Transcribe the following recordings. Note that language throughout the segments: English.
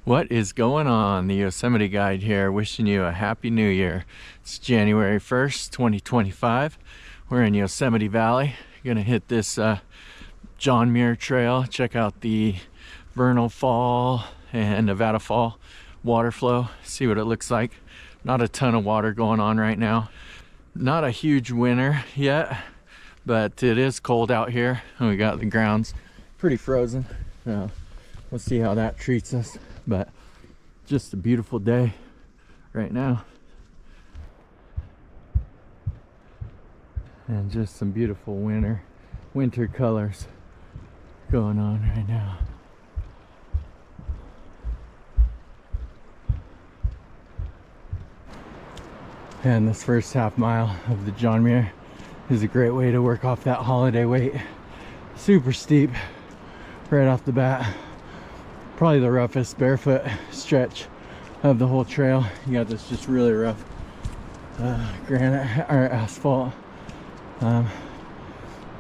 What is going on? The Yosemite Guide here, wishing you a happy new year. It's January 1st, 2025. We're in Yosemite Valley. Gonna hit this John Muir trail, check out the Vernal Fall and Nevada Fall water flow, see what it looks like. Not a ton of water going on right now. Not a huge winter yet, but it is cold out here, and we got the grounds pretty frozen. We'll see how that treats us. But just a beautiful day right now, and just some beautiful winter colors going on right now. And this first half mile of the John Muir is a great way to work off that holiday weight. Super steep right off the bat. Probably the roughest barefoot stretch of the whole trail. You got this just really rough granite or asphalt.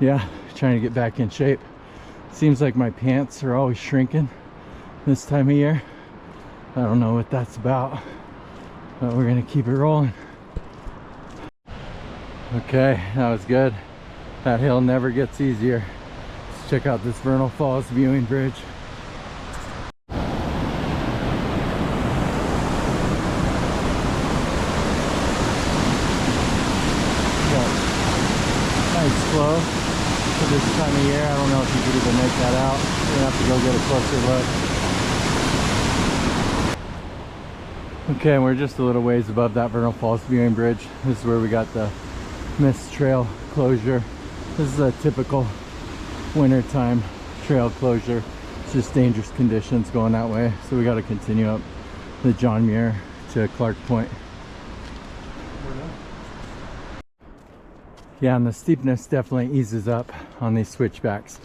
Yeah, trying to get back in shape. Seems like my pants are always shrinking this time of year. I don't know what that's about, but we're gonna keep it rolling. Okay, that was good. That hill never gets easier. Let's check out this Vernal Falls viewing bridge. Nice flow for this time of year. I don't know if you could even make that out. We're gonna have to go get a closer look. Okay, we're just a little ways above that Vernal Falls viewing bridge. This is where we got the mist trail closure. This is a typical wintertime trail closure. It's just dangerous conditions going that way. So we got to continue up the John Muir to Clark Point. Yeah, and the steepness definitely eases up on these switchbacks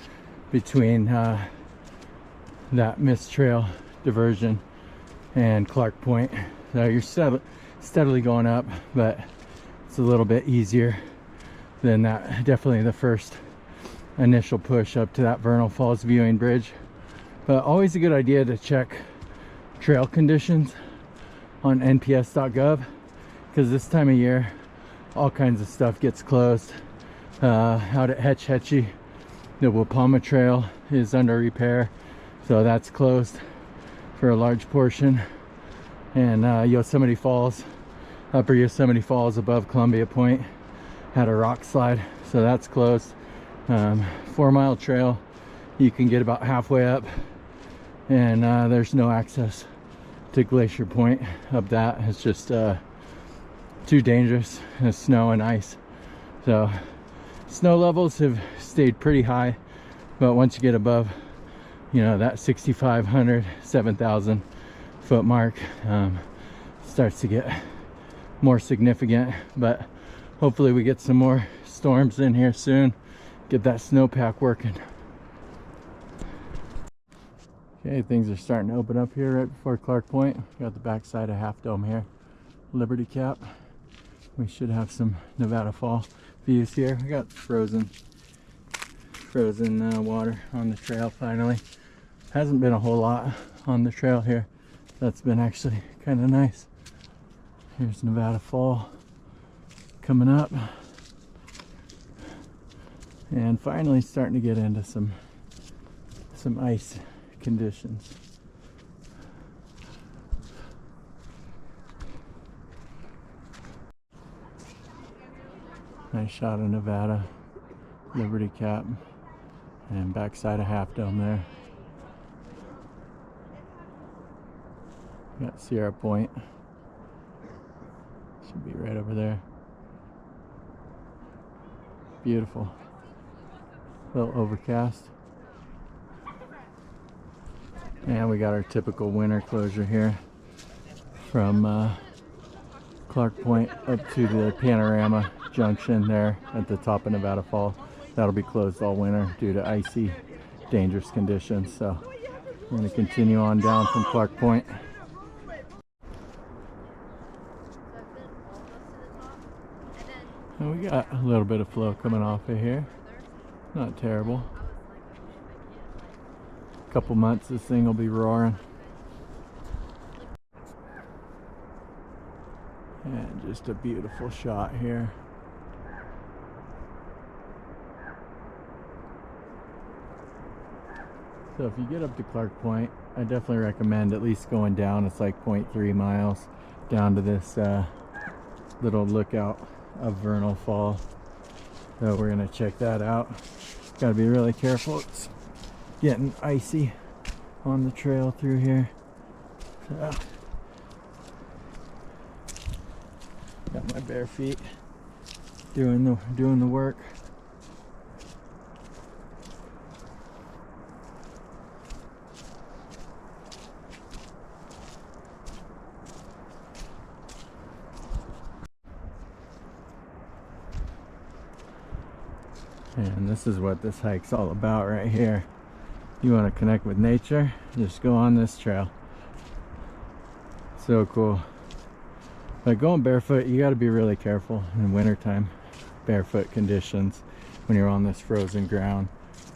between that mist trail diversion and Clark Point. So you're steadily going up, but it's a little bit easier than that. Definitely the first initial push up to that Vernal Falls viewing bridge. But always a good idea to check trail conditions on nps.gov, because this time of year all kinds of stuff gets closed. Out at Hetch Hetchy, the Wapama Trail is under repair, so that's closed for a large portion. And Yosemite Falls, Upper Yosemite Falls above Columbia Point, had a rock slide, so that's closed. 4 mile trail, you can get about halfway up, and there's no access to Glacier Point up that. It's just too dangerous. There's snow and ice, so snow levels have stayed pretty high, but once you get above, you know, that 6,500 7,000 foot mark, starts to get more significant. But hopefully we get some more storms in here soon, get that snowpack working. Okay, things are starting to open up here right before Clark Point. We got the backside of Half Dome here, Liberty Cap. We should have some Nevada Fall views here. We got frozen water on the trail finally. Hasn't been a whole lot on the trail here. That's been actually kind of nice. Here's Nevada Fall coming up, and finally starting to get into some ice conditions. Nice shot of Nevada, Liberty Cap, and backside of Half Dome there. Got Sierra Point. Should be right over there. Beautiful. A little overcast. And we got our typical winter closure here from Clark Point up to the Panorama Junction there at the top of Nevada Fall. That'll be closed all winter due to icy, dangerous conditions. So we're going to continue on down from Clark Point. And we got a little bit of flow coming off of here. Not terrible. A couple months this thing will be roaring. And just a beautiful shot here. So if you get up to Clark Point, I definitely recommend at least going down. It's like 0.3 miles down to this little lookout of Vernal Fall. So we're gonna check that out. Gotta be really careful. It's getting icy on the trail through here. So, got my bare feet doing the work. And this is what this hike's all about right here. You want to connect with nature, just go on this trail. So cool. But going barefoot, you got to be really careful in wintertime. Barefoot conditions when you're on this frozen ground,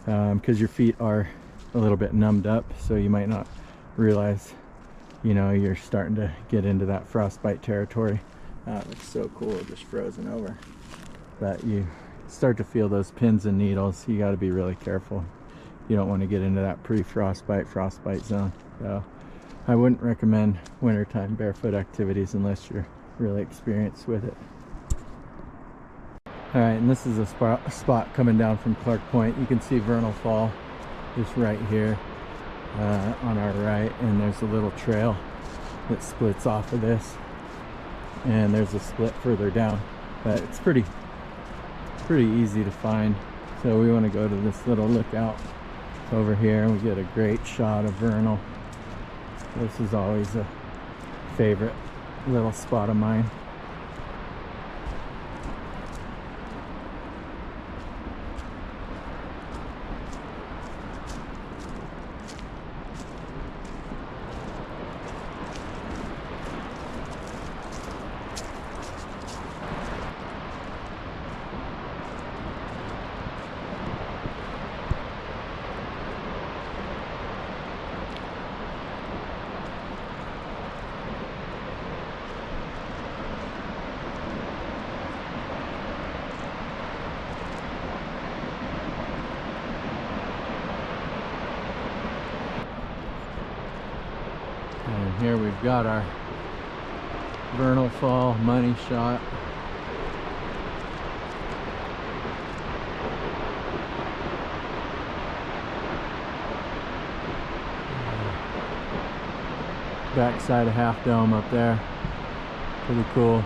because your feet are a little bit numbed up, so you might not realize, you know, you're starting to get into that frostbite territory. It's so cool, just frozen over. But you start to feel those pins and needles. You got to be really careful. You don't want to get into that pre-frostbite zone. So I wouldn't recommend wintertime barefoot activities unless you're really experienced with it. All right, and this is a spot coming down from Clark Point. You can see Vernal Fall just right here on our right, and there's a little trail that splits off of this, and there's a split further down, but it's pretty easy to find. So we want to go to this little lookout over here, and we get a great shot of Vernal. This is always a favorite little spot of mine. And here we've got our Vernal Fall money shot. Backside of Half Dome up there. Pretty cool.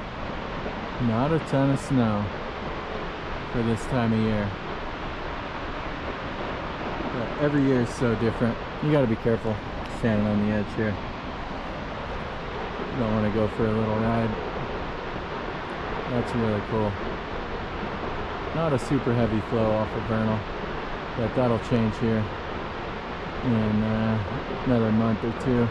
Not a ton of snow for this time of year. But every year is so different. You got to be careful standing on the edge here. Don't want to go for a little ride. That's really cool. Not a super heavy flow off of Vernal, but that'll change here in another month or two.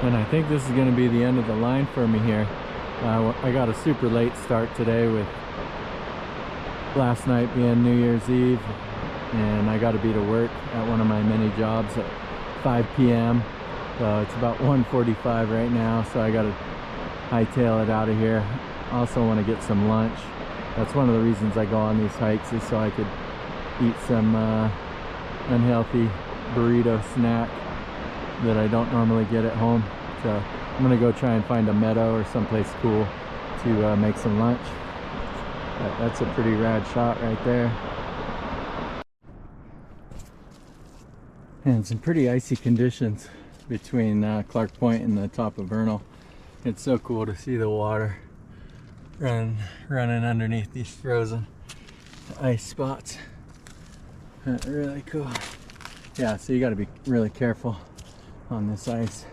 And I think this is going to be the end of the line for me here. I got a super late start today, with last night being New Year's Eve, and I got to be to work at one of my many jobs at 5 p.m. So it's about 1:45 right now, so I got to hightail it out of here. Also want to get some lunch. That's one of the reasons I go on these hikes, is so I could eat some unhealthy burrito snack that I don't normally get at home. So I'm gonna go try and find a meadow or someplace cool to make some lunch. That's a pretty rad shot right there. And some pretty icy conditions between Clark Point and the top of Vernal. It's so cool to see the water running underneath these frozen ice spots. Really cool. Yeah, so you got to be really careful on this ice.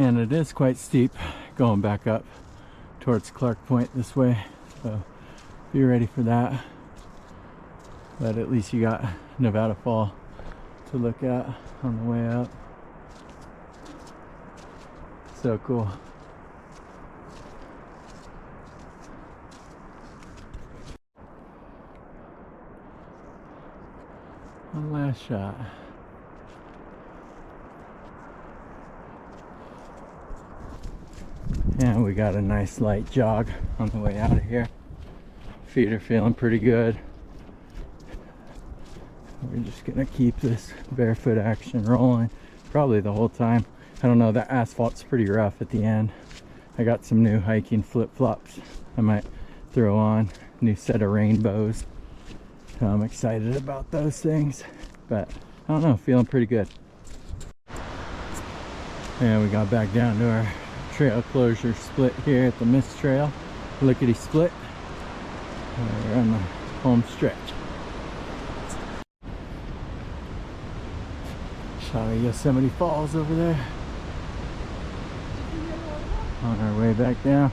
And it is quite steep going back up towards Clark Point this way, so be ready for that. But at least you got Nevada Fall to look at on the way up. So cool. Last shot. And we got a nice light jog on the way out of here. Feet are feeling pretty good. We're just gonna keep this barefoot action rolling probably the whole time. I don't know, that asphalt's pretty rough at the end. I got some new hiking flip-flops I might throw on. New set of rainbows. So I'm excited about those things. But I don't know, feeling pretty good. And we got back down to our trail closure split here at the Mist Trail. Lickety split. We're on the home stretch. Saw Yosemite Falls over there. On our way back down.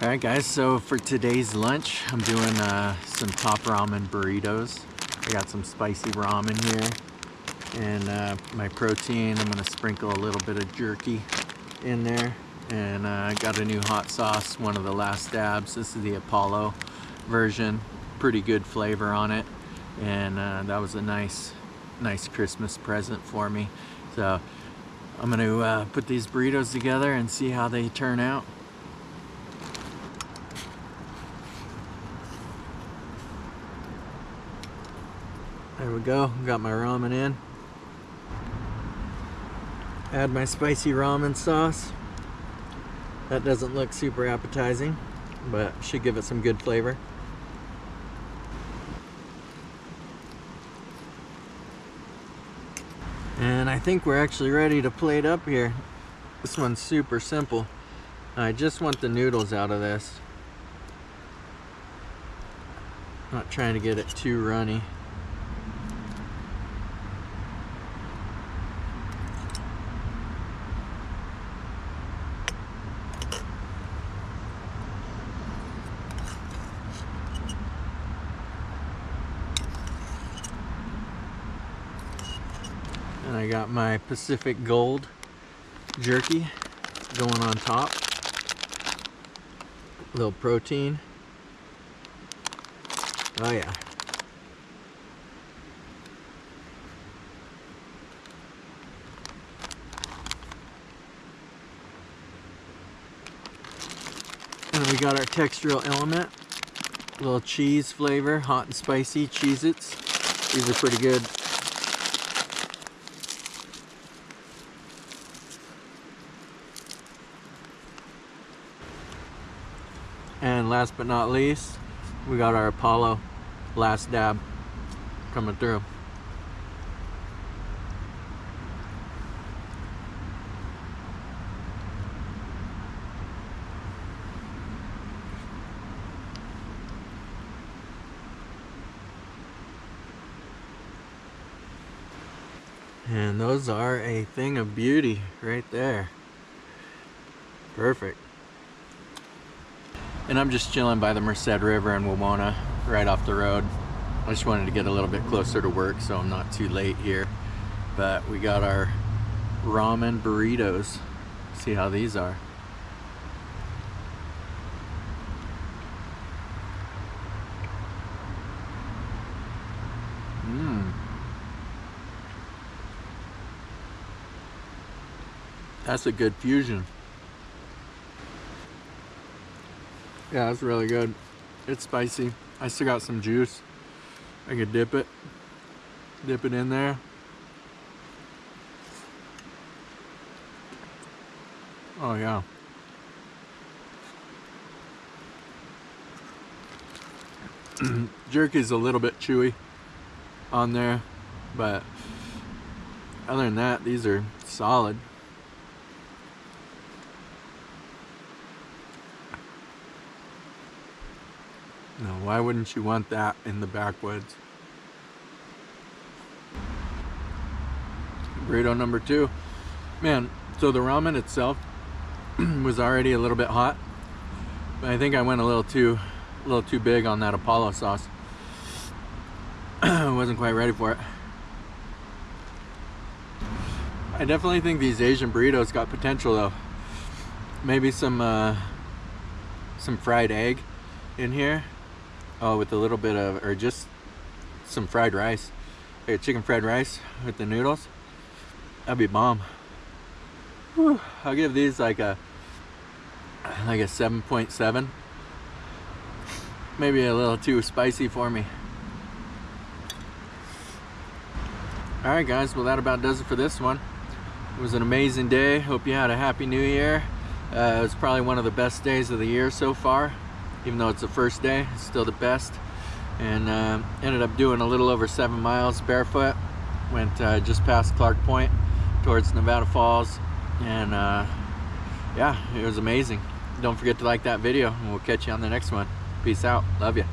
Alright guys, so for today's lunch, I'm doing some top ramen burritos. I got some spicy ramen here. And my protein, I'm going to sprinkle a little bit of jerky in there. And I got a new hot sauce, one of the last dabs. This is the Apollo version. Pretty good flavor on it. And that was a nice Christmas present for me. So I'm going to put these burritos together and see how they turn out. There we go, got my ramen in. Add my spicy ramen sauce. That doesn't look super appetizing, but should give it some good flavor. And I think we're actually ready to plate up here. This one's super simple. I just want the noodles out of this. Not trying to get it too runny. And I got my Pacific Gold jerky going on top. A little protein. Oh yeah. And we got our textural element. A little cheese flavor, hot and spicy Cheez-Its. These are pretty good. And last but not least, we got our Apollo last dab coming through. And those are a thing of beauty right there. Perfect. And I'm just chilling by the Merced River in Wawona, right off the road. I just wanted to get a little bit closer to work so I'm not too late here. But we got our ramen burritos. See how these are. That's a good fusion. Yeah, that's really good. It's spicy. I still got some juice. I could dip it in there. Oh yeah. Jerky's a little bit chewy on there, but other than that, these are solid. No, why wouldn't you want that in the backwoods? Burrito number 2. Man, so the ramen itself was already a little bit hot, but I think I went a little too big on that Apollo sauce. I wasn't quite ready for it. I definitely think these Asian burritos got potential though. Maybe some fried egg in here. Oh, with a little bit of, or just some fried rice, like a chicken fried rice with the noodles. That'd be bomb. Whew. I'll give these like a 7.7. Maybe a little too spicy for me. Alright guys, well that about does it for this one. It was an amazing day. Hope you had a happy new year. It was probably one of the best days of the year so far. Even though it's the first day, it's still the best. And ended up doing a little over 7 miles barefoot. Went just past Clark Point towards Nevada Falls. And yeah, it was amazing. Don't forget to like that video, and we'll catch you on the next one. Peace out. Love you.